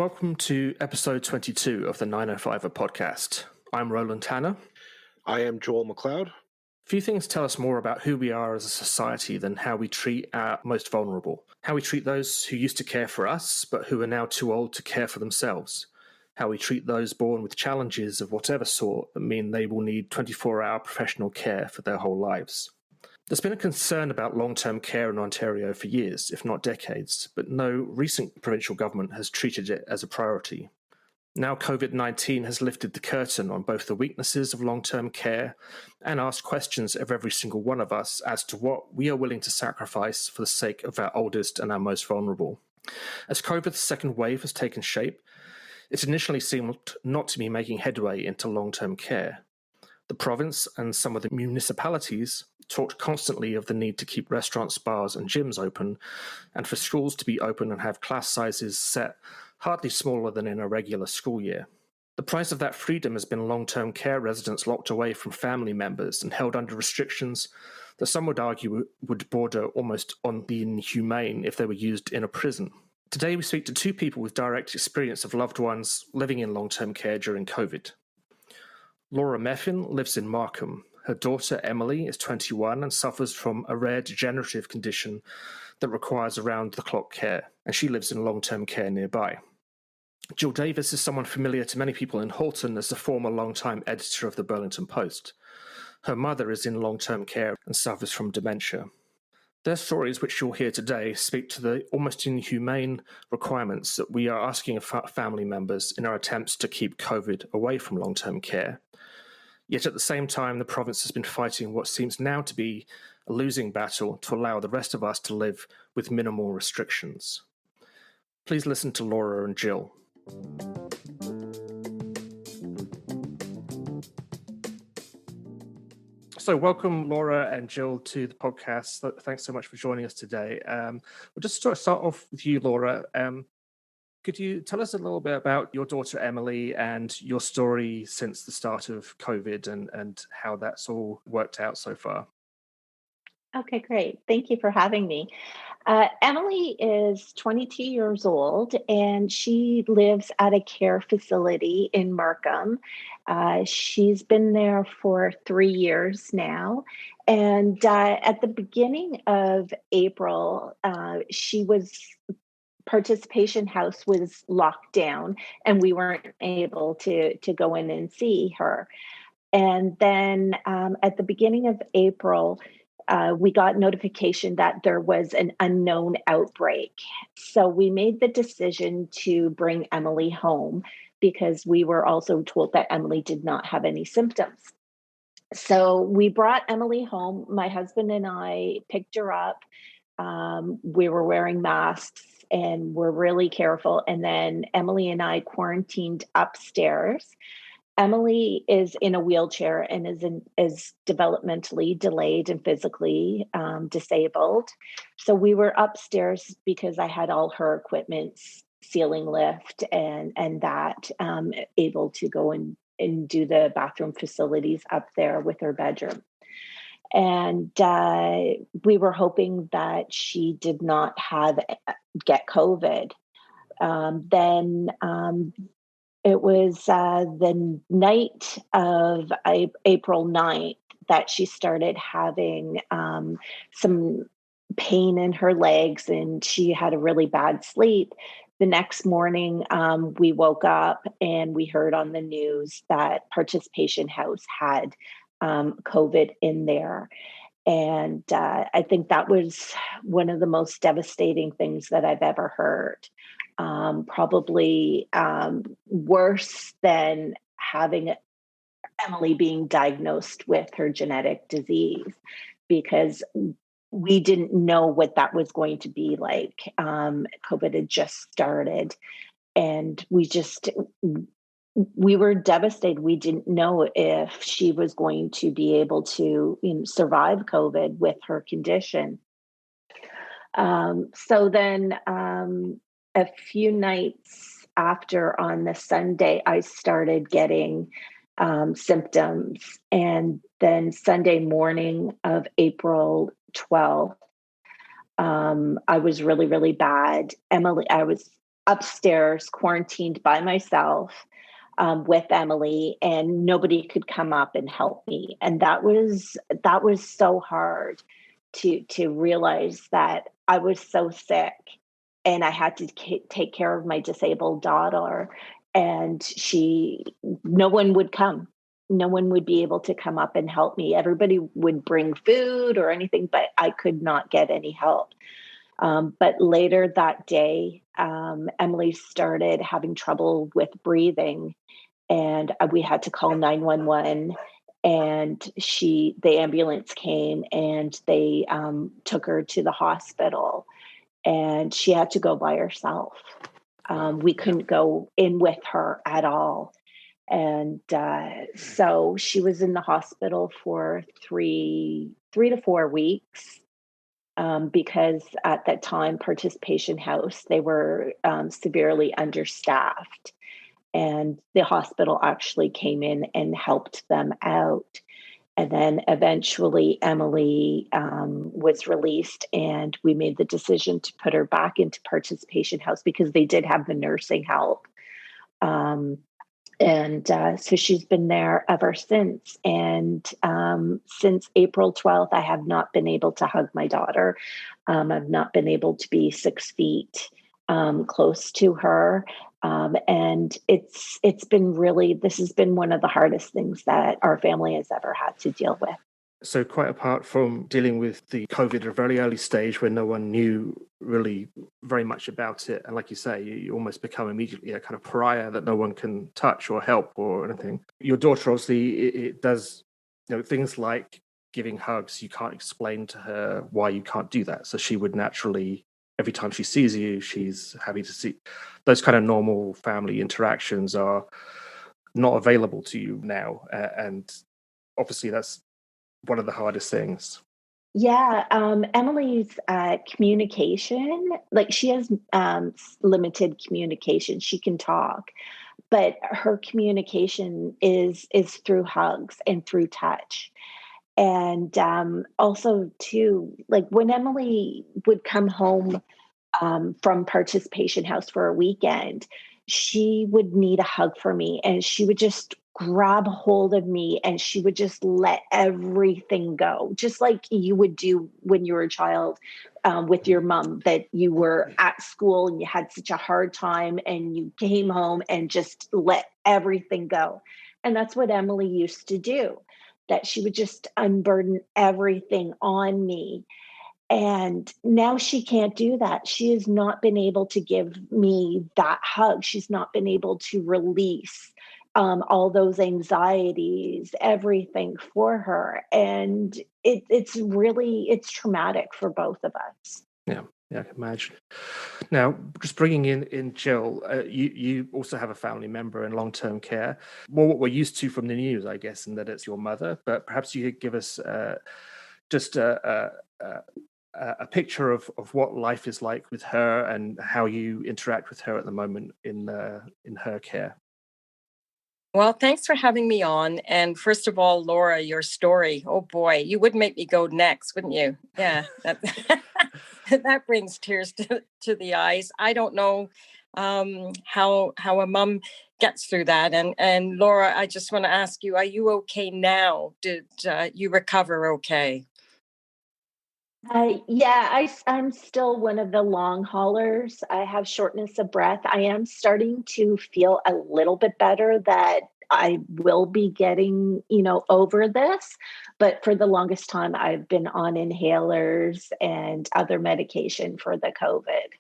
Welcome to episode 22 of the 905er podcast. I'm Roland Tanner. I am Joel McLeod. Few things tell us more about who we are as a society than how we treat our most vulnerable. How we treat those who used to care for us, but who are now too old to care for themselves. How we treat those born with challenges of whatever sort that mean they will need 24-hour professional care for their whole lives. There's been a concern about long-term care in Ontario for years, if not decades, but no recent provincial government has treated it as a priority. Now COVID-19 has lifted the curtain on both the weaknesses of long-term care and asked questions of every single one of us as to what we are willing to sacrifice for the sake of our oldest and our most vulnerable. As COVID's second wave has taken shape, it initially seemed not to be making headway into long-term care. The province and some of the municipalities talked constantly of the need to keep restaurants, bars and gyms open, and for schools to be open and have class sizes set hardly smaller than in a regular school year. The price of that freedom has been long-term care residents locked away from family members and held under restrictions that some would argue would border almost on the inhumane if they were used in a prison. Today we speak to two people with direct experience of loved ones living in long-term care during COVID. Laura Meffen lives in Markham. Her daughter Emily is 21 and suffers from a rare degenerative condition that requires around-the-clock care, and she lives in long-term care nearby. Jill Davis is someone familiar to many people in Halton as the former long-time editor of the Burlington Post. Her mother is in long-term care and suffers from dementia. Their stories, which you'll hear today, speak to the almost inhumane requirements that we are asking of family members in our attempts to keep COVID away from long-term care. Yet at the same time, the province has been fighting what seems now to be a losing battle to allow the rest of us to live with minimal restrictions. Please listen to Laura and Jill. So welcome, Laura and Jill, to the podcast. Thanks so much for joining us today. We'll just start off with you, Laura. Could you tell us a little bit about your daughter, Emily, and your story since the start of COVID and how that's all worked out so far? Okay, great. Thank you for having me. Emily is 22 years old and she lives at a care facility in Markham. She's been there for 3 years now. And at the beginning of April, Participation House was locked down and we weren't able to go in and see her. And then at the beginning of April, we got notification that there was an unknown outbreak. So we made the decision to bring Emily home because we were also told that Emily did not have any symptoms. So we brought Emily home. My husband and I picked her up. We were wearing masks and we're really careful. And then Emily and I quarantined upstairs. Emily is in a wheelchair and is developmentally delayed and physically disabled. So we were upstairs because I had all her equipment, ceiling lift and that, able to go and do the bathroom facilities up there with her bedroom. And we were hoping that she did not get COVID. Then it was the night of April 9th that she started having some pain in her legs and she had a really bad sleep. The next morning, we woke up and we heard on the news that Participation House had COVID in there. And I think that was one of the most devastating things that I've ever heard. Probably worse than having Emily being diagnosed with her genetic disease, because we didn't know what that was going to be like. COVID had just started and we were devastated. We didn't know if she was going to be able to survive COVID with her condition. So then a few nights after, on the Sunday, I started getting symptoms. And then Sunday morning of April 12th, I was really, really bad. upstairs, quarantined by myself with Emily, and nobody could come up and help me. And that was so hard to realize that I was so sick and I had to take care of my disabled daughter, and no one would come. No one would be able to come up and help me. Everybody would bring food or anything, but I could not get any help. But later that day, Emily started having trouble with breathing, and we had to call 911. And the ambulance came, and they took her to the hospital, and she had to go by herself. We couldn't go in with her at all. And so she was in the hospital for three to 4 weeks, because at that time, Participation House, they were severely understaffed. And the hospital actually came in and helped them out. And then eventually Emily was released, and we made the decision to put her back into Participation House because they did have the nursing help. So she's been there ever since. And since April 12th, I have not been able to hug my daughter. I've not been able to be 6 feet close to her. And it's been this has been one of the hardest things that our family has ever had to deal with. So quite apart from dealing with the COVID at a very early stage where no one knew really very much about it, and like you say, you almost become immediately a kind of pariah that no one can touch or help or anything. Your daughter, obviously, it does, things like giving hugs, you can't explain to her why you can't do that. So she would naturally, every time she sees you, she's happy to see. Those kind of normal family interactions are not available to you now. And obviously that's one of the hardest things. Yeah, Emily's communication, like she has limited communication. She can talk, but her communication is through hugs and through touch. And also, too, like when Emily would come home from Participation House for a weekend, she would need a hug from me, and she would just grab hold of me, and she would just let everything go, just like you would do when you were a child with your mom, that you were at school and you had such a hard time and you came home and just let everything go. And that's what Emily used to do, that she would just unburden everything on me. And now she can't do that. She has not been able to give me that hug. She's not been able to release all those anxieties, everything for her. And it's traumatic for both of us. Yeah, I can imagine. Now, just bringing in Jill, you also have a family member in long-term care. More what we're used to from the news, I guess, and that it's your mother. But perhaps you could give us just a picture of what life is like with her and how you interact with her at the moment in her care. Well, thanks for having me on. And first of all, Laura, your story. Oh boy, you would make me go next, wouldn't you? Yeah, that brings tears to the eyes. I don't know how a mom gets through that. And Laura, I just want to ask you: are you okay now? Did you recover okay? I'm still one of the long haulers. I have shortness of breath. I am starting to feel a little bit better, that I will be getting, over this. But for the longest time, I've been on inhalers and other medication for the COVID.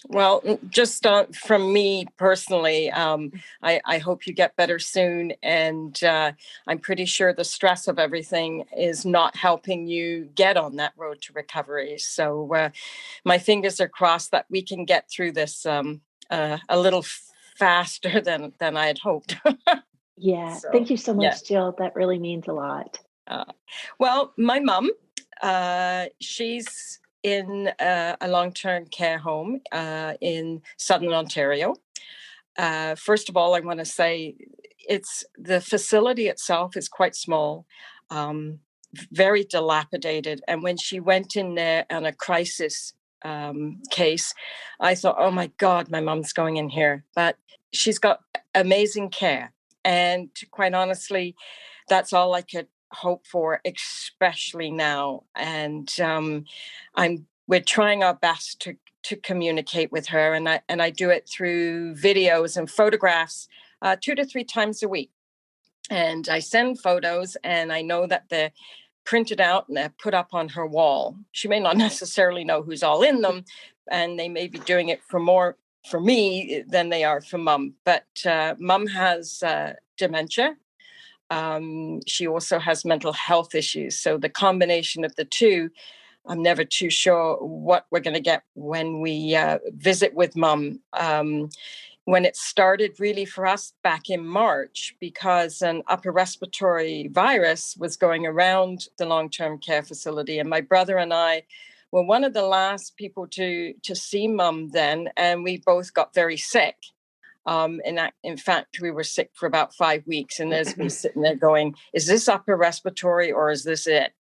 Well, just from me personally, I hope you get better soon. And I'm pretty sure the stress of everything is not helping you get on that road to recovery. So my fingers are crossed that we can get through this a little faster than I had hoped. Yeah. So, Thank you so much, yeah. Jill. That really means a lot. Well, my mom, she's in a long-term care home in Southern Ontario. First of all, I want to say the facility itself is quite small, very dilapidated. And when she went in there on a crisis case, I thought, oh my God, my mom's going in here. But she's got amazing care. And quite honestly, that's all I could hope for, especially now. And we're trying our best to communicate with her, and I do it through videos and photographs 2 to 3 times a week. And I send photos, and I know that they're printed out and they're put up on her wall. She may not necessarily know who's all in them, and they may be doing it for me than they are for Mum. But Mum has dementia. She also has mental health issues. So the combination of the two, I'm never too sure what we're going to get when we visit with Mum. When it started really for us back in March, because an upper respiratory virus was going around the long-term care facility. And my brother and I were one of the last people to see Mum then, and we both got very sick. In fact, we were sick for about 5 weeks, and there's me sitting there going, is this upper respiratory or is this it?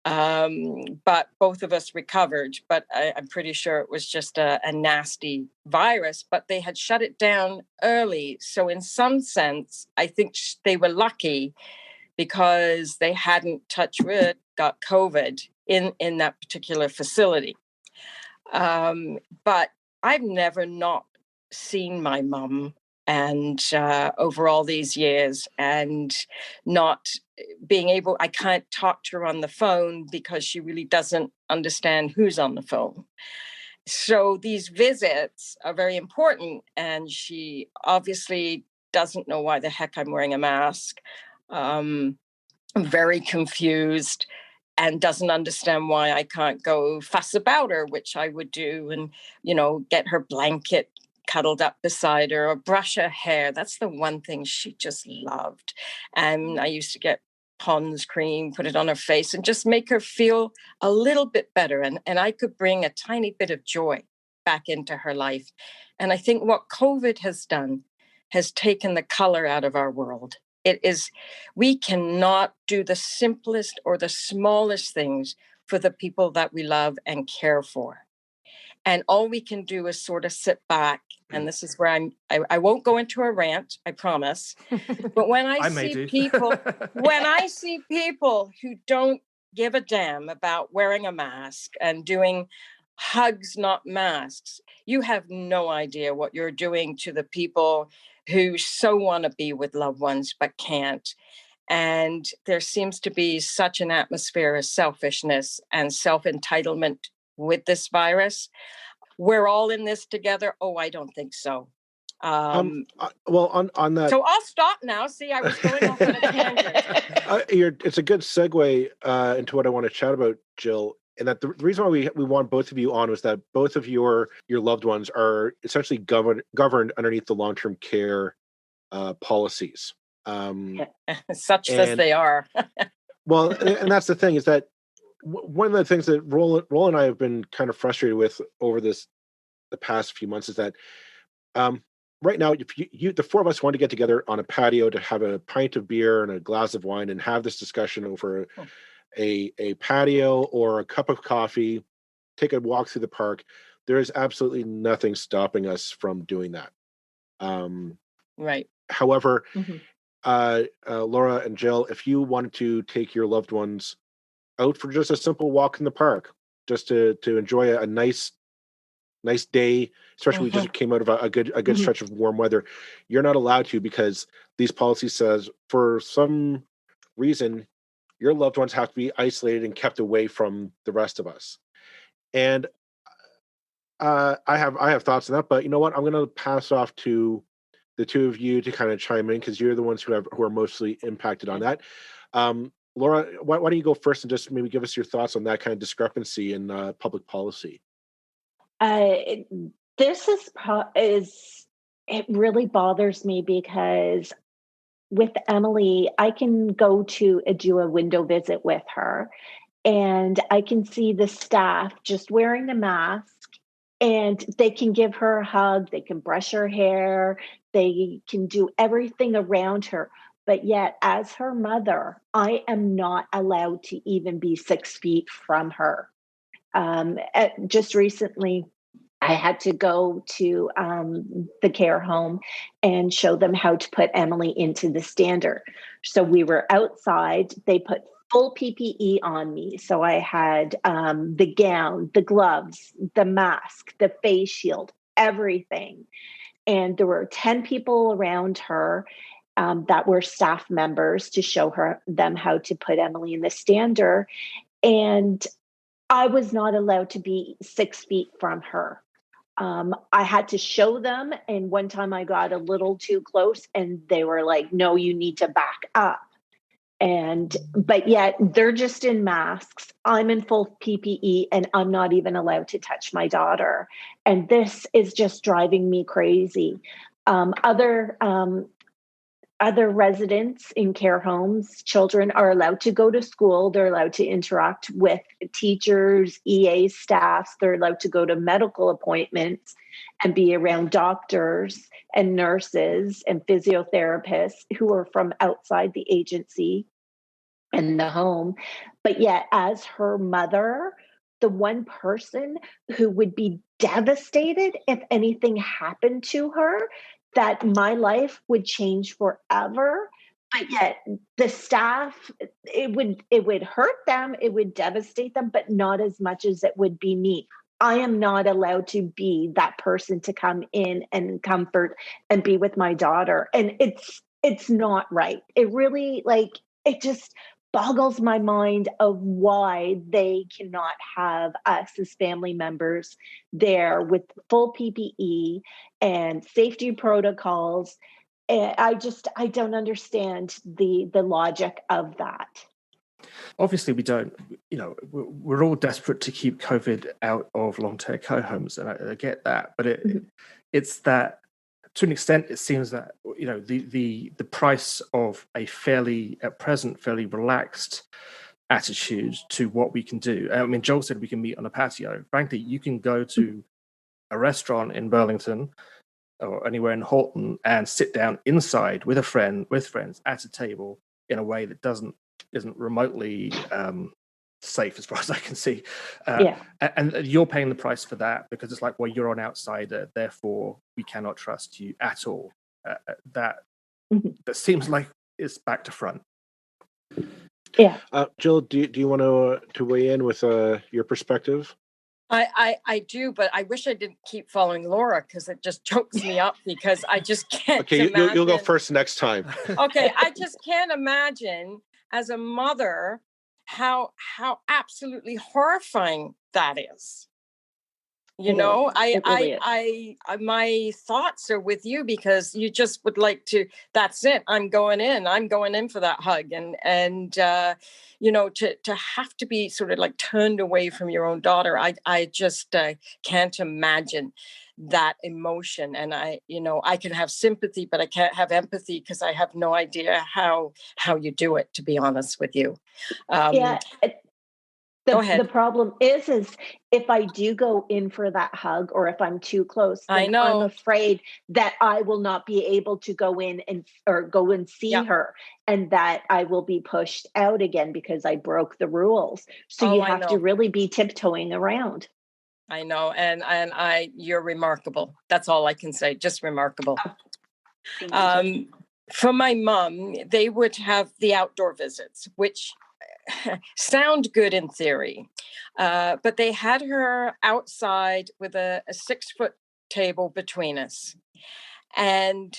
But both of us recovered, but I'm pretty sure it was just a nasty virus, but they had shut it down early. So in some sense, I think they were lucky because they hadn't, touch wood, got COVID in that particular facility. But I've never not seen my mum and over all these years, and not being able, I can't talk to her on the phone because she really doesn't understand who's on the phone. So these visits are very important, and she obviously doesn't know why the heck I'm wearing a mask. I'm very confused and doesn't understand why I can't go fuss about her, which I would do, and, get her blanket cuddled up beside her or brush her hair. That's the one thing she just loved. And I used to get Pond's cream, put it on her face, and just make her feel a little bit better. And I could bring a tiny bit of joy back into her life. And I think what COVID has done has taken the color out of our world. We cannot do the simplest or the smallest things for the people that we love and care for. And all we can do is sort of sit back. And this is where I won't go into a rant, I promise. But when I see people who don't give a damn about wearing a mask and doing hugs, not masks, you have no idea what you're doing to the people who so want to be with loved ones but can't. And there seems to be such an atmosphere of selfishness and self-entitlement with this virus. We're all in this together. Oh, I don't think so. Well, on that. So I'll stop now. See, I was going off on a tangent. It's a good segue into what I want to chat about, Jill. And that the reason why we want both of you on was that both of your loved ones are essentially governed underneath the long-term care policies. Such as they are. Well, and that's the thing, is that one of the things that Roland and I have been kind of frustrated with over the past few months is that right now, if the four of us want to get together on a patio to have a pint of beer and a glass of wine and have this discussion over a patio or a cup of coffee, take a walk through the park, there is absolutely nothing stopping us from doing that. Right. However, Laura and Jill, if you wanted to take your loved ones out for just a simple walk in the park, just to enjoy a nice day, especially we just came out of a good stretch of warm weather, you're not allowed to, because these policies says for some reason your loved ones have to be isolated and kept away from the rest of us. And I have thoughts on that, but you know what? I'm going to pass off to the two of you to kind of chime in, because you're the ones who are mostly impacted on that. Laura, why don't you go first and just maybe give us your thoughts on that kind of discrepancy in public policy? This it really bothers me, because with Emily, I can go do a window visit with her, and I can see the staff just wearing a mask, and they can give her a hug, they can brush her hair, they can do everything around her. But yet, as her mother, I am not allowed to even be 6 feet from her. Just recently, I had to go to the care home and show them how to put Emily into the stander. So we were outside. They put full PPE on me. So I had the gown, the gloves, the mask, the face shield, everything. And there were 10 people around her that were staff members to show them how to put Emily in the stander. And I was not allowed to be 6 feet from her. I had to show them. And one time I got a little too close and they were like, no, you need to back up. But yet they're just in masks. I'm in full PPE and I'm not even allowed to touch my daughter. And this is just driving me crazy. Other residents in care homes, children are allowed to go to school. They're allowed to interact with teachers, EA staffs. They're allowed to go to medical appointments and be around doctors and nurses and physiotherapists who are from outside the agency and the home. But yet, as her mother, the one person who would be devastated if anything happened to her, that my life would change forever. But yet the staff, it would hurt them, it would devastate them, but not as much as it would be me. I am not allowed to be that person to come in and comfort and be with my daughter. And it's not right. It really, it just boggles my mind of why they cannot have us as family members there with full PPE and safety protocols. And I don't understand the logic of that. Obviously, we don't, we're all desperate to keep COVID out of long-term care homes, and I get that, but it's that, to an extent, it seems that the price of a at present fairly relaxed attitude to what we can do. I mean, Joel said we can meet on a patio. Frankly, you can go to a restaurant in Burlington or anywhere in Halton and sit down inside with friends at a table in a way that isn't remotely safe as far as I can see. And you're paying the price for that because it's like, well, you're an outsider, therefore we cannot trust you at all. That seems like it's back to front. Yeah. Jill, do you want to weigh in with your perspective? I do, but I wish I didn't keep following Laura because it just chokes me up because I just can't. Okay, you'll go first next time. Okay, I just can't imagine as a mother how absolutely horrifying that is. I my thoughts are with you because you just would like to, that's it, I'm going in for that hug and to have to be sort of like turned away from your own daughter. I just can't imagine that emotion. And I can have sympathy, but I can't have empathy because I have no idea how you do it, to be honest with you. Go ahead. The problem is if I do go in for that hug or if I'm too close, then I'm afraid that I will not be able to go in or go and see her, and that I will be pushed out again because I broke the rules. So you have to really be tiptoeing around. I know. And you're remarkable. That's all I can say. Just remarkable. For my mom, they would have the outdoor visits, which sound good in theory, but they had her outside with a 6-foot table between us. And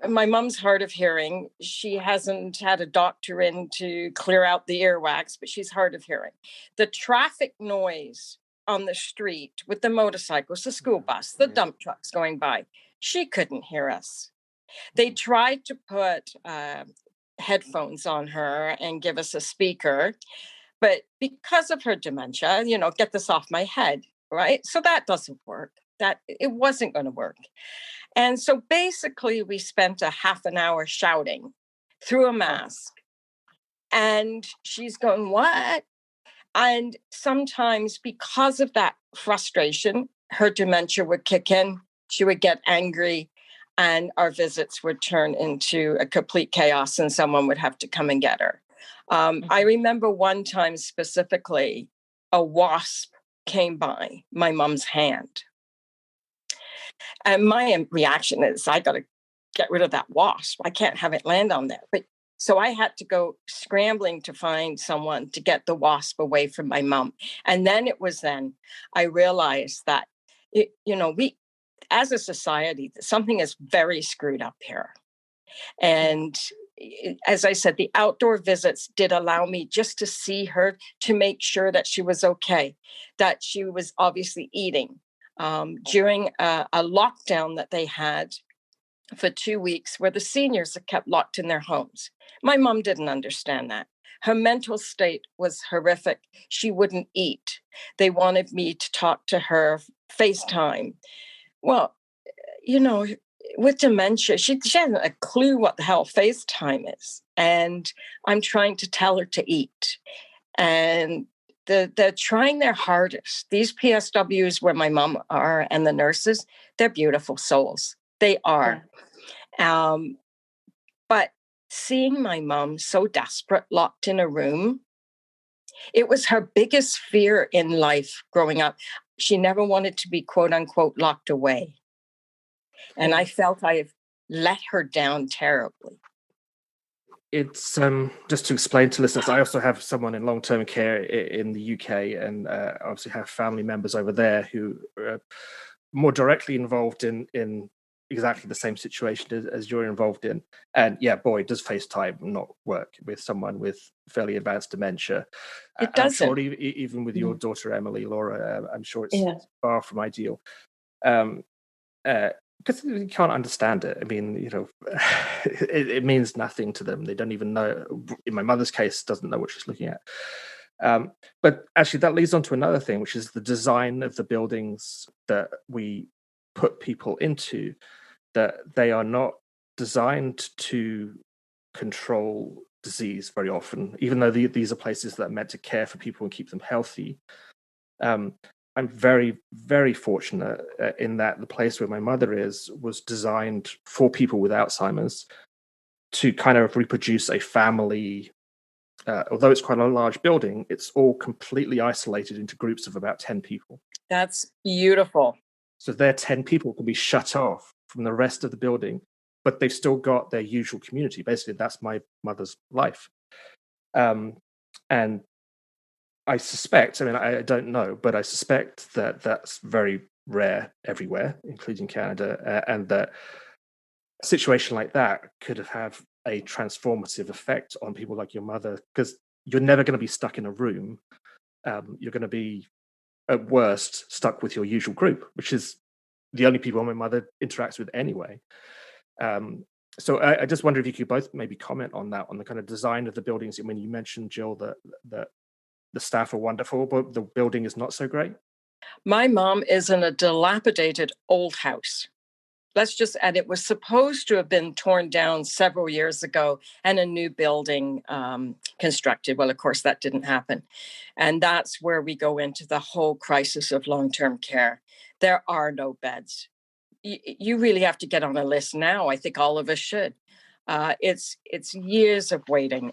my mom's hard of hearing. She hasn't had a doctor in to clear out the earwax, but she's hard of hearing. The traffic noise on the street with the motorcycles, the school bus, the dump trucks going by, she couldn't hear us. They tried to put headphones on her and give us a speaker, but because of her dementia, get this off my head, right? So that doesn't work. That it wasn't going to work. And so basically we spent a half an hour shouting through a mask, and she's going, what? And sometimes because of that frustration, her dementia would kick in. She would get angry, and our visits would turn into a complete chaos, and someone would have to come and get her. I remember one time specifically, a wasp came by my mom's hand. And my reaction is, I got to get rid of that wasp. I can't have it land on there. But so I had to go scrambling to find someone to get the wasp away from my mom. And then I realized that, we, as a society, something is very screwed up here. And as I said, the outdoor visits did allow me just to see her, to make sure that she was okay, that she was obviously eating. During a lockdown that they had for 2 weeks, where the seniors are kept locked in their homes. My mom didn't understand that. Her mental state was horrific. She wouldn't eat. They wanted me to talk to her FaceTime. Well, with dementia, she hasn't a clue what the hell FaceTime is. And I'm trying to tell her to eat. And they're trying their hardest. These PSWs where my mom are and the nurses, they're beautiful souls. They are. Yeah. But seeing my mom so desperate, locked in a room, it was her biggest fear in life growing up. She never wanted to be, quote unquote, locked away. And I felt I have let her down terribly. It's just to explain to listeners, I also have someone in long-term care in the UK, and obviously have family members over there who are more directly involved in exactly the same situation as you're involved in. And yeah, boy, does FaceTime not work with someone with fairly advanced dementia. It doesn't. I'm sure even with your daughter, Emily, Laura, I'm sure it's far from ideal. Because you can't understand it. I mean, it means nothing to them. They don't even know. In my mother's case, doesn't know what she's looking at. But actually, that leads on to another thing, which is the design of the buildings that we put people into, that they are not designed to control disease very often, even though these are places that are meant to care for people and keep them healthy. I'm very, very fortunate in that the place where my mother was designed for people with Alzheimer's to kind of reproduce a family. Although it's quite a large building, it's all completely isolated into groups of about 10 people. That's beautiful. So their 10 people can be shut off from the rest of the building, but they've still got their usual community. Basically, that's my mother's life. And I suspect, I don't know, but I suspect that that's very rare everywhere, including Canada, and that a situation like that could have a transformative effect on people like your mother, because you're never going to be stuck in a room. You're going to be, at worst, stuck with your usual group, which is the only people my mother interacts with anyway. So I just wonder if you could both maybe comment on that, on the kind of design of the buildings. I mean, you mentioned, Jill, that the staff are wonderful, but the building is not so great. My mom is in a dilapidated old house. And it was supposed to have been torn down several years ago and a new building constructed. Well, of course, that didn't happen. And that's where we go into the whole crisis of long-term care. There are no beds. You really have to get on a list now. I think all of us should. It's years of waiting.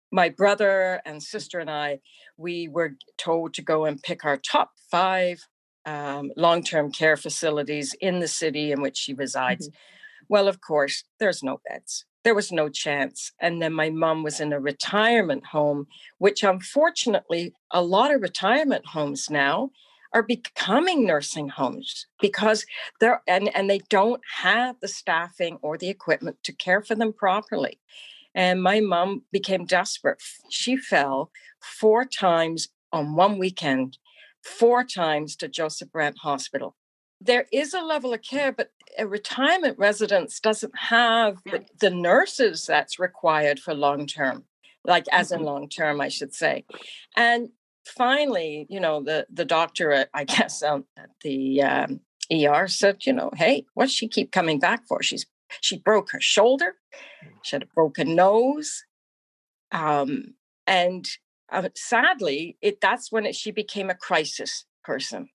My brother and sister and I, we were told to go and pick our top 5 long-term care facilities in the city in which she resides. Mm-hmm. Well, of course, there's no beds. There was no chance. And then my mom was in a retirement home, which unfortunately, a lot of retirement homes now are becoming nursing homes because they don't have the staffing or the equipment to care for them properly. And my mom became desperate. She fell 4 times on one weekend, 4 times to Joseph Brant Hospital. There is a level of care, but a retirement residence doesn't have the nurses that's required for long-term, like as in long-term, I should say. And finally, the doctor, I guess, at the ER said, hey, what's she keep coming back for? She broke her shoulder. She had a broken nose. And sadly, that's when she became a crisis person.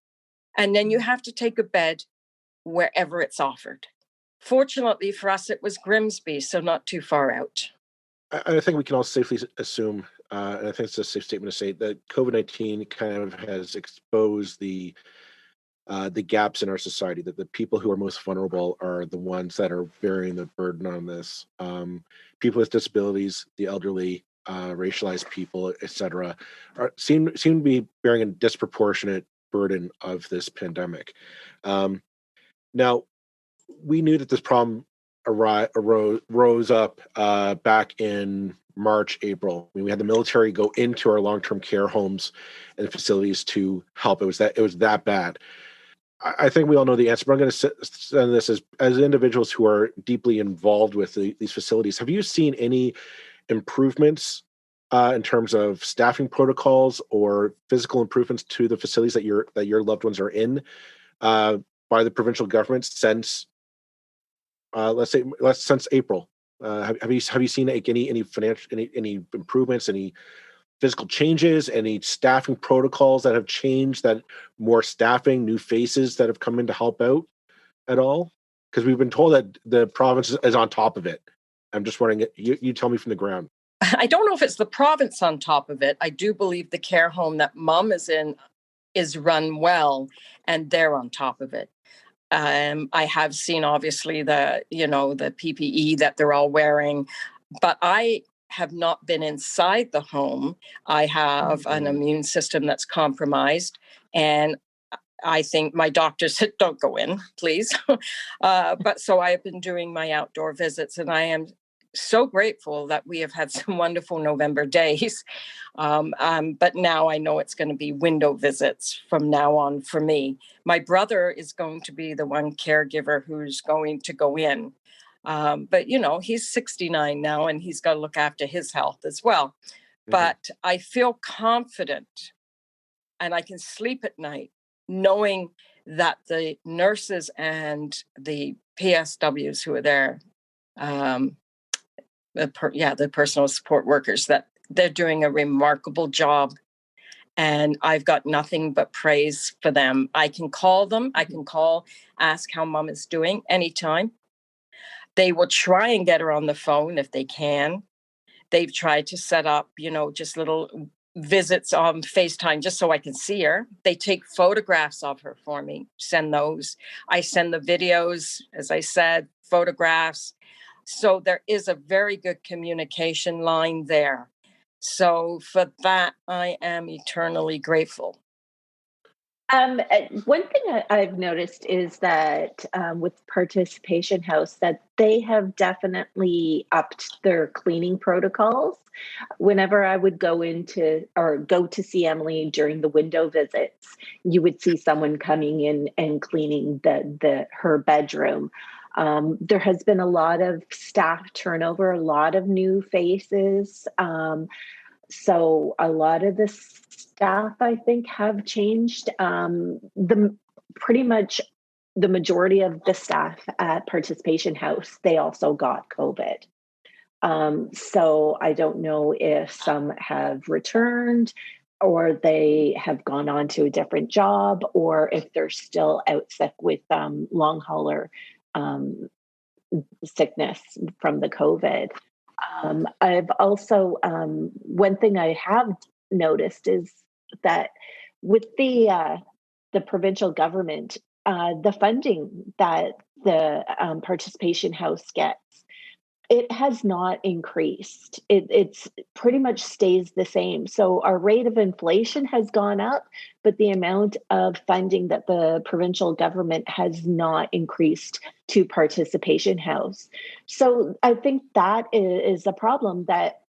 And then you have to take a bed wherever it's offered. Fortunately for us, it was Grimsby, so not too far out. I think we can all safely assume and I think it's a safe statement to say that COVID-19 kind of has exposed the gaps in our society, that the people who are most vulnerable are the ones that are bearing the burden on this. People with disabilities, the elderly, racialized people, etc., seem to be bearing a disproportionate burden of this pandemic. Now, we knew that this problem rose up back in March, April. I mean, we had the military go into our long-term care homes and facilities to help. It was that bad. I think we all know the answer, but I'm going to send this as individuals who are deeply involved with these facilities. Have you seen any improvements in terms of staffing protocols or physical improvements to the facilities that your loved ones are in by the provincial government since since April? Have you seen like any financial any improvements, any physical changes, any staffing protocols that have changed, that more staffing, new faces that have come in to help out at all? Because we've been told that the province is on top of it. I'm just wondering, you tell me from the ground. I don't know if it's the province on top of it. I do believe the care home that Mom is in is run well, and they're on top of it. I have seen obviously the PPE that they're all wearing, but I have not been inside the home. I have an immune system that's compromised, and I think my doctor said, don't go in, please. But so I have been doing my outdoor visits, and I am so grateful that we have had some wonderful November days. But now I know it's going to be window visits from now on for me. My brother is going to be the one caregiver who's going to go in. But, he's 69 now, and he's got to look after his health as well. Mm-hmm. But I feel confident, and I can sleep at night knowing that the nurses and the PSWs who are there, the personal support workers, that they're doing a remarkable job. And I've got nothing but praise for them. I can call them. I can ask how Mom is doing anytime. They will try and get her on the phone if they can. They've tried to set up, just little visits on FaceTime just so I can see her. They take photographs of her for me, send those. I send the videos, as I said, photographs. So there is a very good communication line there. So for that, I am eternally grateful. One thing I've noticed is that with Participation House, that they have definitely upped their cleaning protocols. Whenever I would go to see Emily during the window visits, you would see someone coming in and cleaning her bedroom. There has been a lot of staff turnover, a lot of new faces. So a lot of the staff, I think, have changed. Pretty much the majority of the staff at Participation House, they also got COVID. So I don't know if some have returned or they have gone on to a different job, or if they're still out sick with long hauler sickness from the COVID. I've also, one thing I have noticed is that with the provincial government, the funding that the Participation House gets, it has not increased. It's pretty much stays the same. So our rate of inflation has gone up, but the amount of funding that the provincial government has not increased to Participation House. So I think that is a problem, that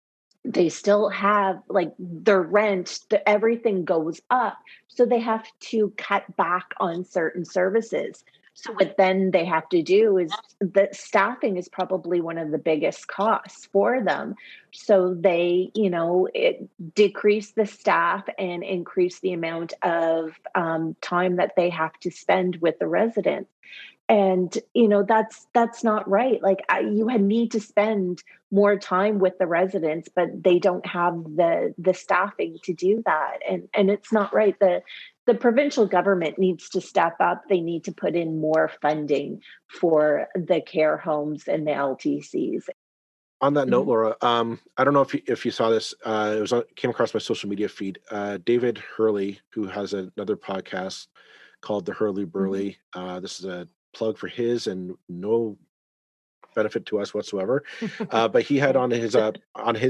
they still have, like, their rent, everything goes up. So they have to cut back on certain services. So what then they have to do is, the staffing is probably one of the biggest costs for them. So they, decrease the staff and increase the amount of time that they have to spend with the residents. And, that's not right. Like, you need to spend more time with the residents, but they don't have the staffing to do that. And it's not right. The provincial government needs to step up. They need to put in more funding for the care homes and the LTCs. On that note, Laura, I don't know if you saw this. Came across my social media feed. David Hurley, who has another podcast called The Hurley Burley. This is a plug for his and no benefit to us whatsoever. But he had on his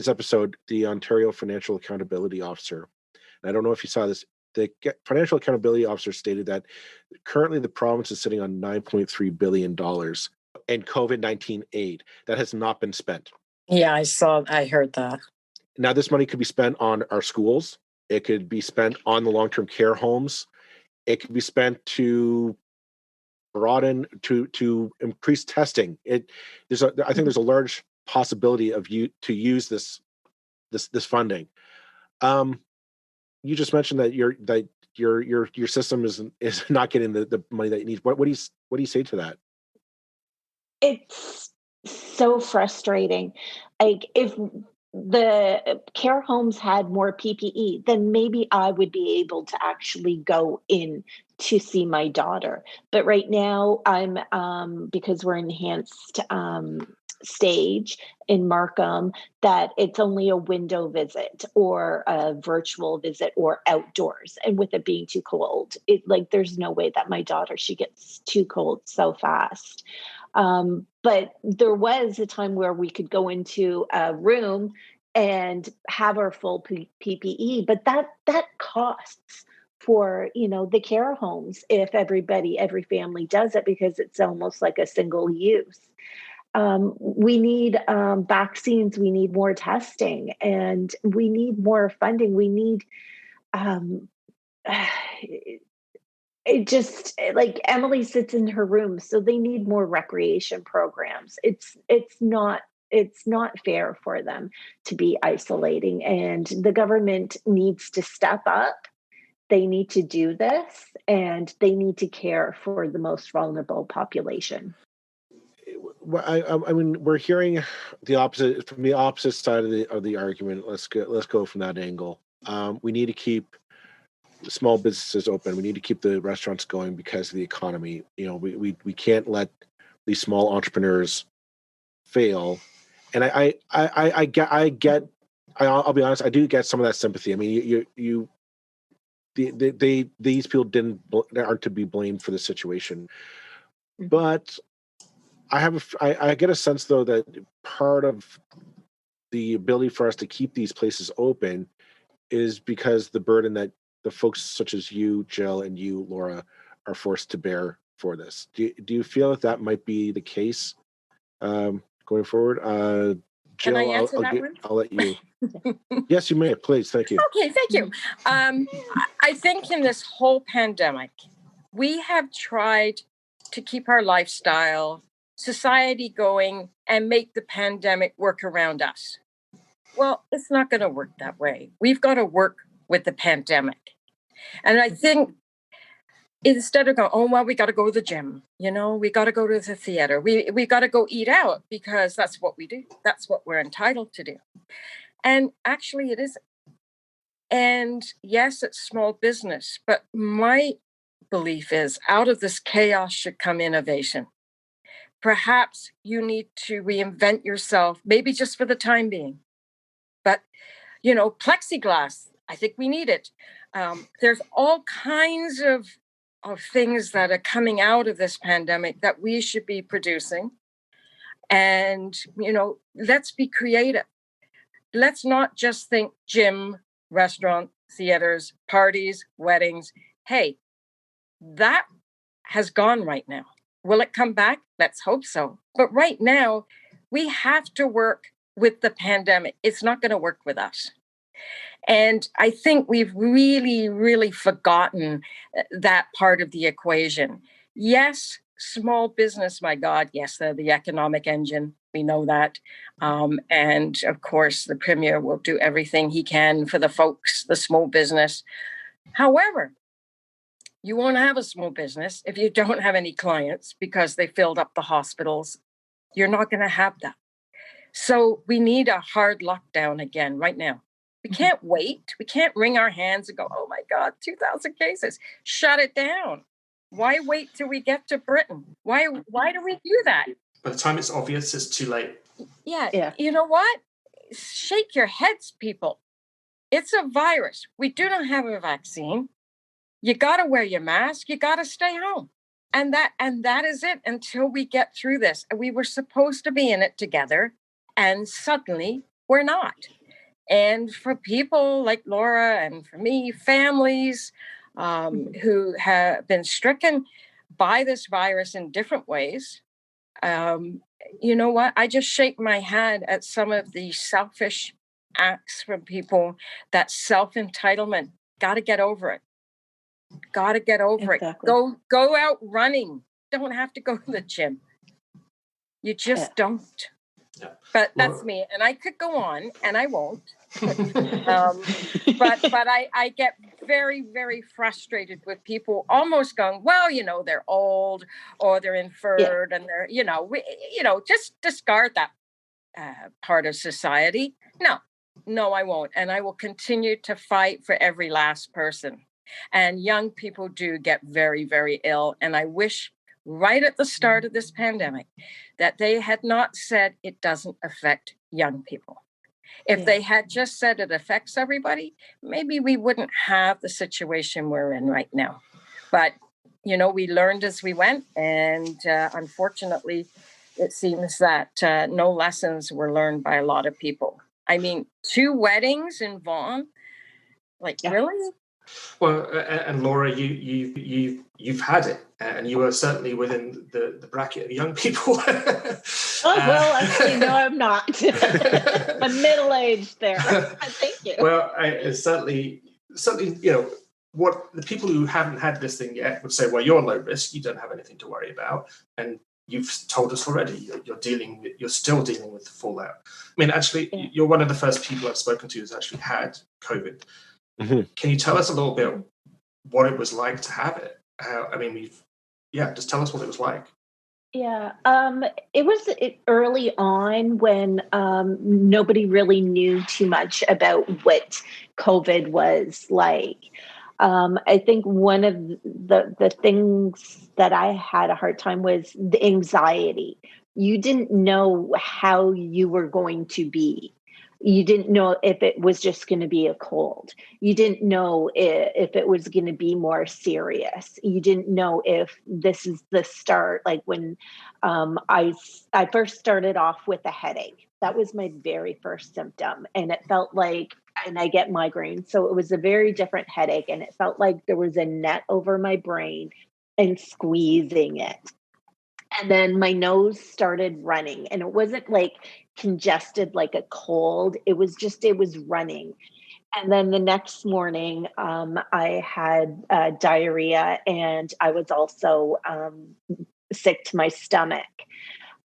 episode the Ontario Financial Accountability Officer. And I don't know if you saw this. The Financial Accountability Officer stated that currently the province is sitting on $9.3 billion in COVID-19 aid that has not been spent. Yeah, I heard that. Now, this money could be spent on our schools. It could be spent on the long-term care homes. It could be spent to broaden, to increase testing. I think there's a large possibility of to use this funding. You just mentioned that your system is not getting the money that it needs. What do you say to that? It's so frustrating. Like, if the care homes had more PPE, then maybe I would be able to actually go in to see my daughter. But right now, I'm because we're enhanced stage in Markham, that it's only a window visit or a virtual visit or outdoors. And with it being too cold, there's no way that my daughter, she gets too cold so fast. But there was a time where we could go into a room and have our full PPE, but that costs for, the care homes if every family does it, because it's almost like a single use. We need vaccines, we need more testing, and we need more funding. We need it just, like, Emily sits in her room, so they need more recreation programs. It's not fair for them to be isolating, and the government needs to step up. They need to do this, and they need to care for the most vulnerable population. Well, I mean, we're hearing the opposite from the opposite side of the argument. Let's go from that angle. We need to keep the small businesses open. We need to keep the restaurants going because of the economy. We can't let these small entrepreneurs fail. And I get. I'll be honest. I do get some of that sympathy. I mean, these people aren't to be blamed for the situation, but I get a sense, though, that part of the ability for us to keep these places open is because the burden that the folks such as you, Jill, and you, Laura, are forced to bear for this. Do you feel that might be the case going forward? Jill, Can I answer that one? I'll let you. Yes, you may. Please. Thank you. Okay, thank you. I think in this whole pandemic, we have tried to keep our lifestyle, society going, and make the pandemic work around us. Well, it's not going to work that way. We've got to work with the pandemic. And I think instead of going, oh, well, we got to go to the gym, we got to go to the theater, we got to go eat out because that's what we do. That's what we're entitled to do. And actually it isn't. And yes, it's small business, but my belief is out of this chaos should come innovation. Perhaps you need to reinvent yourself, maybe just for the time being. But, plexiglass, I think we need it. There's all kinds of things that are coming out of this pandemic that we should be producing. And, let's be creative. Let's not just think gym, restaurant, theaters, parties, weddings. Hey, that has gone right now. Will it come back? Let's hope so. But right now, we have to work with the pandemic. It's not going to work with us. And I think we've really, really forgotten that part of the equation. Yes, small business, my God, yes, they're the economic engine. We know that. And of course, the Premier will do everything he can for the folks, the small business. However, you won't have a small business if you don't have any clients because they filled up the hospitals. You're not going to have that. So we need a hard lockdown again right now. We can't wait. We can't wring our hands and go, oh my God, 2,000 cases. Shut it down. Why wait till we get to Britain? Why do we do that? By the time it's obvious, it's too late. Yeah. You know what? Shake your heads, people. It's a virus. We do not have a vaccine. You got to wear your mask. You got to stay home. And that is it until we get through this. We were supposed to be in it together, and suddenly we're not. And for people like Laura and for me, families who have been stricken by this virus in different ways, you know what? I just shake my head at some of the selfish acts from people, that self-entitlement. Got to get over it. Got to get over it. Go out running. Don't have to go to the gym. You just don't. Yeah. But that's me. And I could go on, and I won't. But I get very, very frustrated with people almost going, well, they're old or they're inferred and they're, just discard that part of society. No, I won't. And I will continue to fight for every last person. And young people do get very, very ill. And I wish right at the start of this pandemic that they had not said it doesn't affect young people. If they had just said it affects everybody, maybe we wouldn't have the situation we're in right now. But, we learned as we went. And unfortunately, it seems that no lessons were learned by a lot of people. I mean, 2 weddings in Vaughan, really? Well, and Laura, you've had it, and you were certainly within the bracket of young people. Well, actually, no, I'm not. I'm middle-aged there. Thank you. Well, certainly, what the people who haven't had this thing yet would say, well, you're low risk, you don't have anything to worry about, and you've told us already you're still dealing with the fallout. I mean, actually, you're one of the first people I've spoken to who's actually had COVID. Mm-hmm. Can you tell us a little bit what it was like to have it? Just tell us what it was like. Yeah, it was early on when nobody really knew too much about what COVID was like. I think one of the things that I had a hard time was the anxiety. You didn't know how you were going to be. You didn't know if it was just going to be a cold. You didn't know if it was going to be more serious. You didn't know if this is the start. Like when I first started off with a headache. That was my very first symptom. And it felt like, and I get migraines. So it was a very different headache. And it felt like there was a net over my brain and squeezing it. And then my nose started running, and it wasn't like congested like a cold. It was running. And then the next morning, I had diarrhea, and I was also sick to my stomach.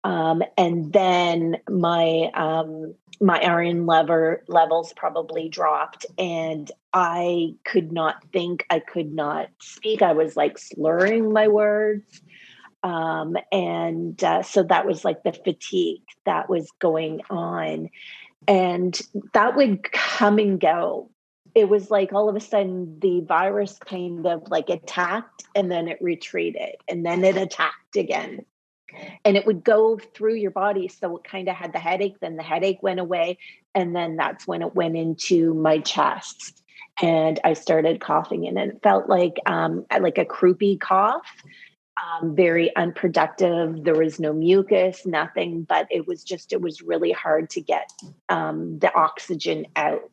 And then my iron levels probably dropped, and I could not think, I could not speak. I was like slurring my words. So that was like the fatigue that was going on, and that would come and go. It was like all of a sudden the virus kind of like attacked, and then it retreated, and then it attacked again, and it would go through your body. So it kind of had the headache, then the headache went away, and then that's when it went into my chest, and I started coughing, and it felt like a croupy cough. Very unproductive. There was no mucus, nothing, but it was really hard to get the oxygen out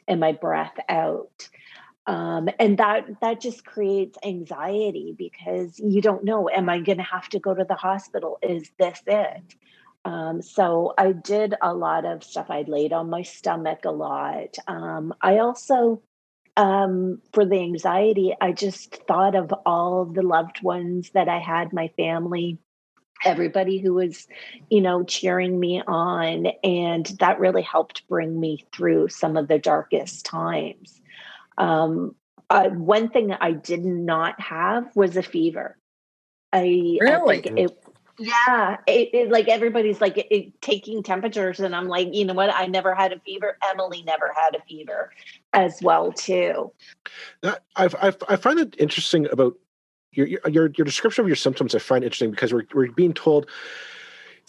and my breath out. And that just creates anxiety because you don't know, am I going to have to go to the hospital? Is this it? So I did a lot of stuff. I laid on my stomach a lot. I also, for the anxiety, I just thought of all the loved ones that I had, my family, everybody who was, cheering me on. And that really helped bring me through some of the darkest times. One thing I did not have was a fever. Really? I think it like everybody's like taking temperatures, and I'm like, you know what? I never had a fever. Emily never had a fever as well too. I find it interesting about your description of your symptoms. I find interesting because we're being told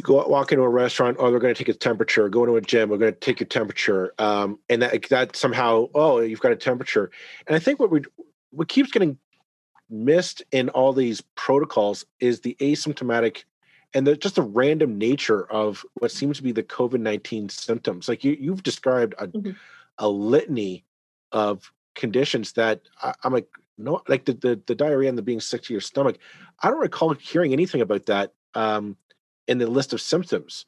walk into a restaurant. Oh, they're going to take a temperature. Go into a gym. We're going to take your temperature. And that somehow, oh, you've got a temperature. And I think what keeps getting missed in all these protocols is the asymptomatic and just the random nature of what seems to be the COVID-19 symptoms. Like you've described a litany of conditions that I'm like, no, like the diarrhea and the being sick to your stomach. I don't recall hearing anything about that in the list of symptoms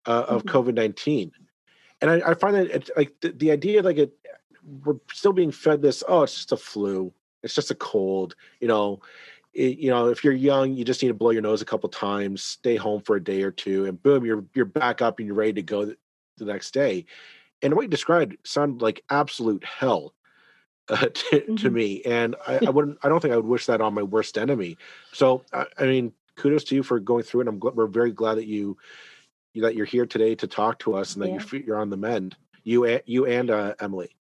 of COVID-19. And I find that it's like the idea, like we're still being fed this, oh, it's just a flu. It's just a cold, if you're young, you just need to blow your nose a couple times, stay home for a day or two, and boom, you're back up and you're ready to go the next day. And what you described sounded like absolute hell to me. And I don't think I would wish that on my worst enemy. So, I mean, kudos to you for going through it. We're very glad that you're here today to talk to us and that you're on the mend. You and Emily.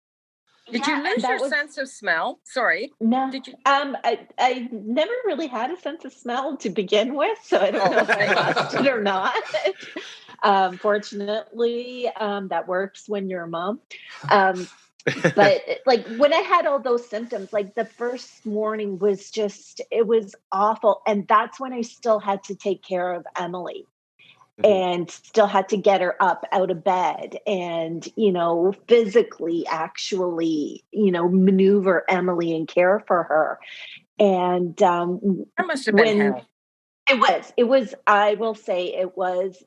Did you lose your sense of smell? Sorry. No. Did you? I never really had a sense of smell to begin with, so I don't know if I lost it or not. Fortunately, that works when you're a mom. But like when I had all those symptoms, like the first morning it was awful. And that's when I still had to take care of Emily. And still had to get her up out of bed and, physically actually, maneuver Emily and care for her. And that must have been hell. It was, I will say it was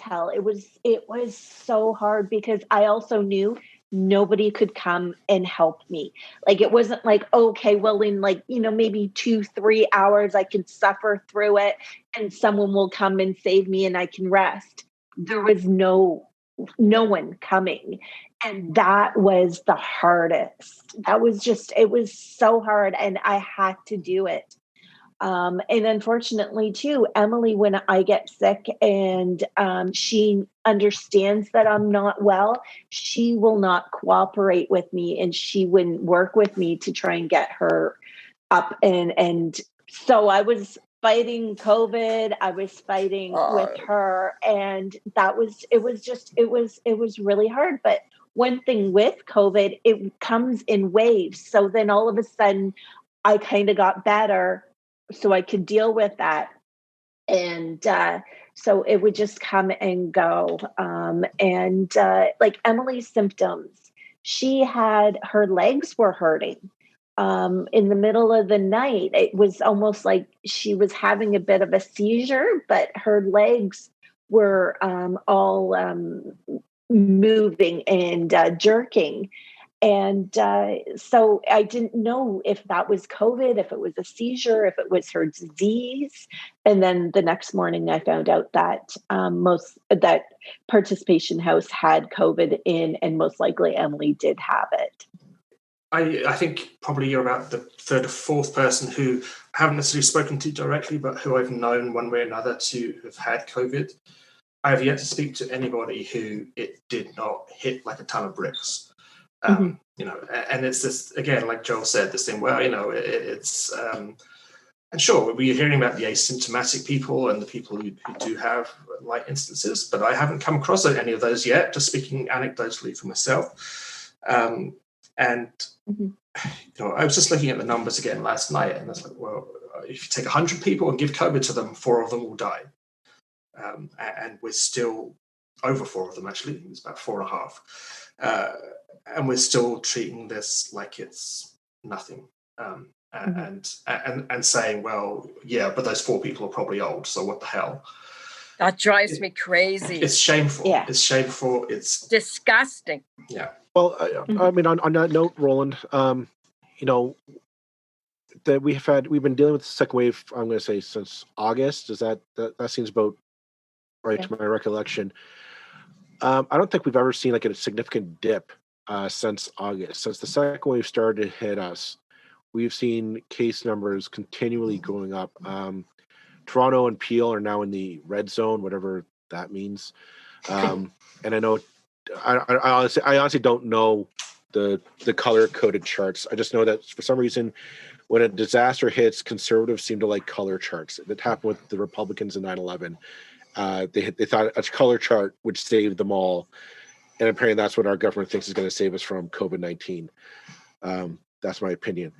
hell. It was so hard because I also knew nobody could come and help me. Like, it wasn't like, okay, well, in maybe 2-3 hours, I can suffer through it and someone will come and save me and I can rest. There was no one coming. And that was the hardest. It was so hard and I had to do it. And unfortunately too, Emily, when I get sick and she understands that I'm not well, she will not cooperate with me and she wouldn't work with me to try and get her up. And so I was fighting COVID. I was fighting with her, and it was really hard. But one thing with COVID, it comes in waves. So then all of a sudden I kind of got better so I could deal with that. And so it would just come and go. Like Emily's symptoms, her legs were hurting. In the middle of the night, it was almost like she was having a bit of a seizure, but her legs were all moving and jerking. And so I didn't know if that was COVID, if it was a seizure, if it was her disease. And then the next morning I found out that that Participation House had COVID in, and most likely Emily did have it. I think probably you're about the third or fourth person who I haven't necessarily spoken to directly, but who I've known one way or another to have had COVID. I have yet to speak to anybody who it did not hit like a ton of bricks. And it's this, again, like Joel said, this thing where, it's, and sure, we're hearing about the asymptomatic people and the people who do have light instances, but I haven't come across any of those yet, just speaking anecdotally for myself. I was just looking at the numbers again last night, and I was like, well, if you take 100 people and give COVID to them, 4 of them will die. And we're still over 4 of them, actually. It's about 4.5. And we're still treating this like it's nothing. And saying, well, yeah, but those 4 people are probably old, so what the hell? That drives me crazy. It's shameful. Yeah. It's shameful. It's disgusting. Yeah. Well, I mean, on that note, Roland, that we've been dealing with the second wave, I'm going to say since August. Does that seems about right to my recollection? I don't think we've ever seen like a significant dip since August. Since the second wave started to hit us, we've seen case numbers continually going up. Toronto and Peel are now in the red zone, whatever that means. And I know, I honestly don't know the color-coded charts. I just know that for some reason, when a disaster hits, conservatives seem to like color charts. It happened with the Republicans in 9/11. They thought a color chart would save them all, and apparently that's what our government thinks is going to save us from COVID-19. That's my opinion.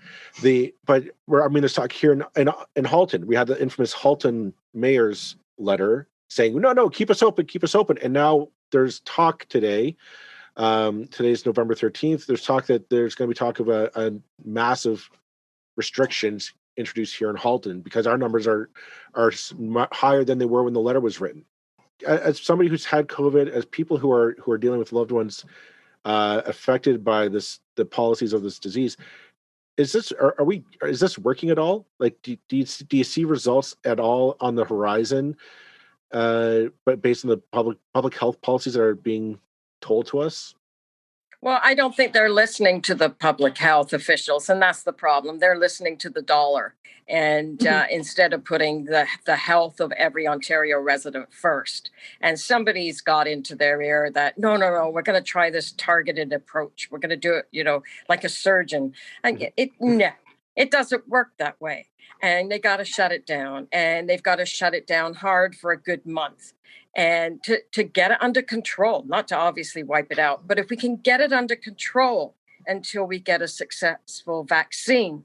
There's talk here in Halton. We had the infamous Halton mayor's letter saying, no, keep us open. And now there's talk today. Today's November 13th. There's talk that there's going to be talk of a massive restrictions introduced here in Halton because our numbers are higher than they were when the letter was written. As somebody who's had COVID, as people who are dealing with loved ones affected by the policies of this disease, is this working at all? Like, do you see results at all on the horizon? But based on the public health policies that are being told to us? Well, I don't think they're listening to the public health officials, and that's the problem. They're listening to the dollar, and instead of putting the health of every Ontario resident first. And somebody's got into their ear that, no, we're going to try this targeted approach. We're going to do it, like a surgeon. And it doesn't work that way. And they got to shut it down, and they've got to shut it down hard for a good month. And to get it under control, not to obviously wipe it out, but if we can get it under control until we get a successful vaccine,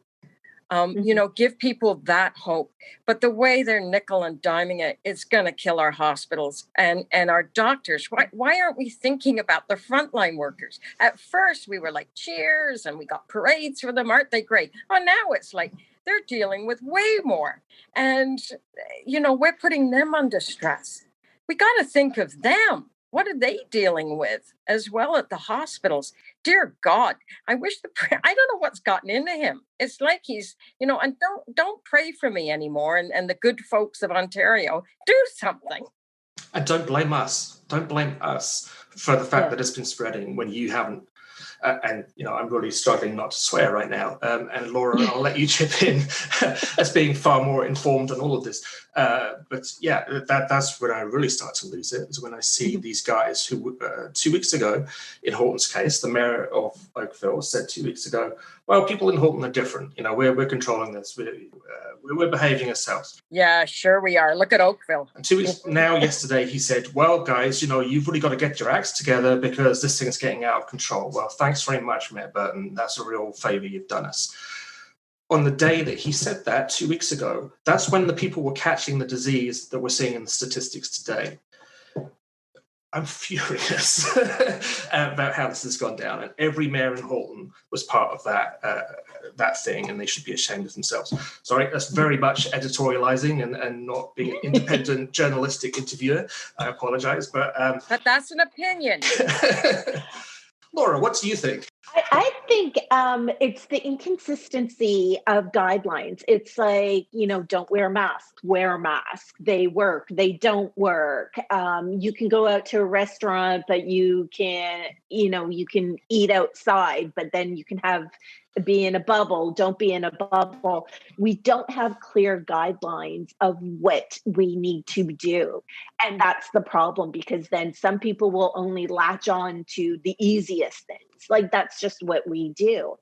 give people that hope. But the way they're nickel and diming it, it's going to kill our hospitals and our doctors. Why aren't we thinking about the frontline workers? At first, we were like, cheers, and we got parades for them. Aren't they great? Oh, now it's like they're dealing with way more. And, we're putting them under stress. We got to think of them. What are they dealing with as well at the hospitals? Dear God, I wish I don't know what's gotten into him. It's like he's, and don't pray for me anymore. And the good folks of Ontario, do something. And don't blame us. Don't blame us for the fact that it's been spreading when you haven't. And I'm really struggling not to swear right now. And Laura, I'll let you chip in as being far more informed on all of this. But yeah, that's when I really start to lose it, is when I see these guys who 2 weeks ago, in Halton's case, the mayor of Oakville said 2 weeks ago, well, people in Halton are different. We're controlling this. We're behaving ourselves. Yeah, sure we are. Look at Oakville. And 2 weeks now, yesterday, he said, well, guys, you've really got to get your acts together because this thing's getting out of control. Well, thanks very much, Mayor Burton. That's a real favor you've done us. On the day that he said that 2 weeks ago, that's when the people were catching the disease that we're seeing in the statistics today. I'm furious about how this has gone down, and every mayor in Halton was part of that thing, and they should be ashamed of themselves. Sorry, that's very much editorializing and not being an independent journalistic interviewer. I apologize, but that's an opinion. Laura, what do you think? I think it's the inconsistency of guidelines. It's like, don't wear a mask, wear a mask. They work, they don't work. You can go out to a restaurant, but you can eat outside, but then you can be in a bubble, don't be in a bubble. We don't have clear guidelines of what we need to do. And that's the problem, because then some people will only latch on to the easiest things. Like, that's just what we do.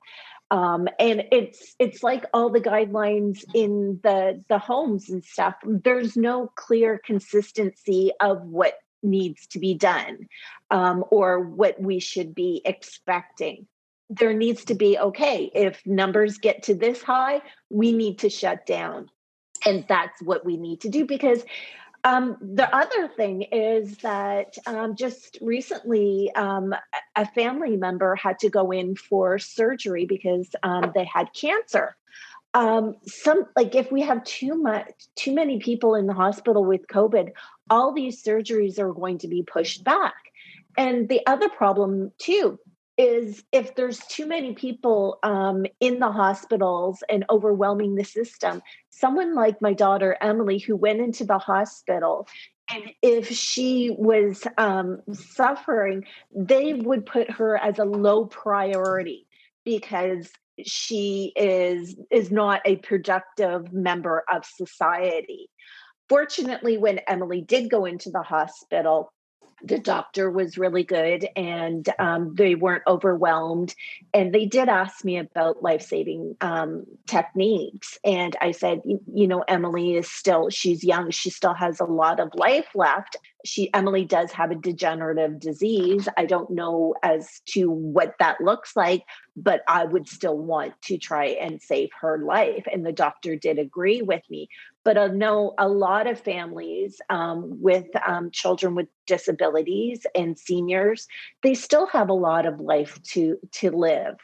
And it's like all the guidelines in the homes and stuff. There's no clear consistency of what needs to be done or what we should be expecting. There needs to be, okay, if numbers get to this high, we need to shut down. And that's what we need to do, because the other thing is that just recently, a family member had to go in for surgery because they had cancer. If we have too many people in the hospital with COVID, all these surgeries are going to be pushed back. And the other problem too is if there's too many people in the hospitals and overwhelming the system, someone like my daughter, Emily, who went into the hospital, and if she was suffering, they would put her as a low priority because she is not a productive member of society. Fortunately, when Emily did go into the hospital, The doctor was really good, and they weren't overwhelmed. And they did ask me about life-saving techniques. And I said, Emily she's young. She still has a lot of life left. Emily does have a degenerative disease. I don't know as to what that looks like, but I would still want to try and save her life. And the doctor did agree with me. But I know a lot of families with children with disabilities and seniors, they still have a lot of life to live.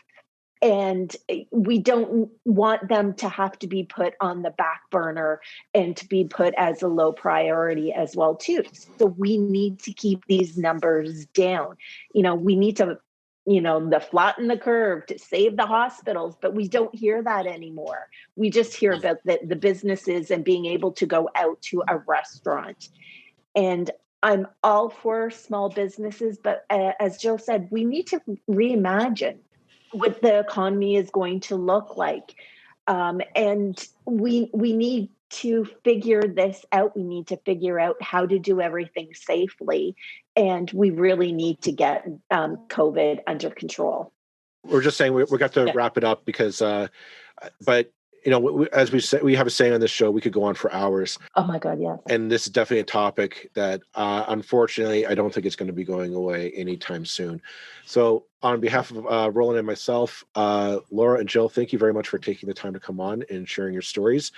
And we don't want them to have to be put on the back burner and to be put as a low priority as well, too. So we need to keep these numbers down. We need to the flatten the curve to save the hospitals, but we don't hear that anymore. We just hear about the businesses and being able to go out to a restaurant. And I'm all for small businesses, but as Jill said, we need to reimagine what the economy is going to look like. And we need to figure this out. We need to figure out how to do everything safely. And we really need to get COVID under control. We're just saying we got to wrap it up because, but as we say, we have a saying on this show, we could go on for hours. Oh my God, yes. And this is definitely a topic that, unfortunately, I don't think it's going to be going away anytime soon. So on behalf of Roland and myself, Laura and Jill, thank you very much for taking the time to come on and sharing your stories.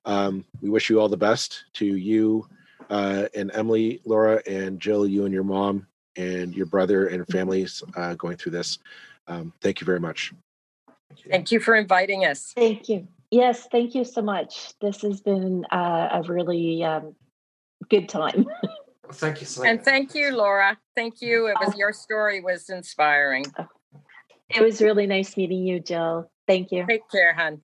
We wish you all the best, to you and Emily, Laura, and Jill, you and your mom and your brother and families going through this. Thank you very much. Thank you for inviting us. Thank you. Yes, thank you so much. This has been a really good time. Thank you so much. And thank you, Laura. Thank you. Your story was inspiring. It was really nice meeting you, Jill. Thank you. Take care, hon.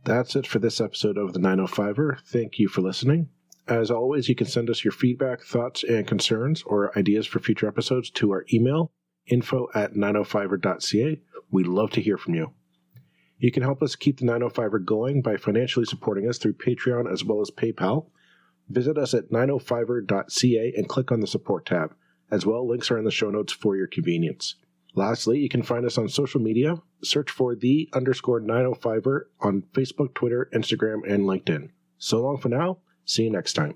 That's it for this episode of the 905er. Thank you for listening. As always, you can send us your feedback, thoughts, and concerns or ideas for future episodes to our email, info@905er.ca. We'd love to hear from you. You can help us keep the 905er going by financially supporting us through Patreon as well as PayPal. Visit us at 905er.ca and click on the support tab. As well, links are in the show notes for your convenience. Lastly, you can find us on social media. Search for _905er on Facebook, Twitter, Instagram, and LinkedIn. So long for now. See you next time.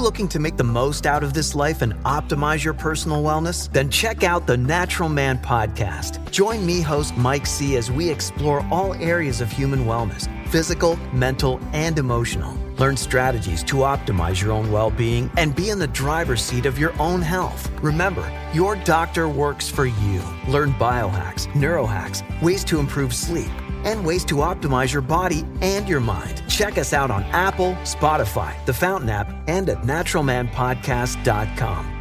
Looking to make the most out of this life and optimize your personal wellness? Then check out the Natural Man Podcast. Join me, host Mike C., as we explore all areas of human wellness, physical, mental, and emotional. Learn strategies to optimize your own well-being and be in the driver's seat of your own health. Remember, your doctor works for you. Learn biohacks, neurohacks, ways to improve sleep, and ways to optimize your body and your mind. Check us out on Apple, Spotify, the Fountain app, and at naturalmanpodcast.com.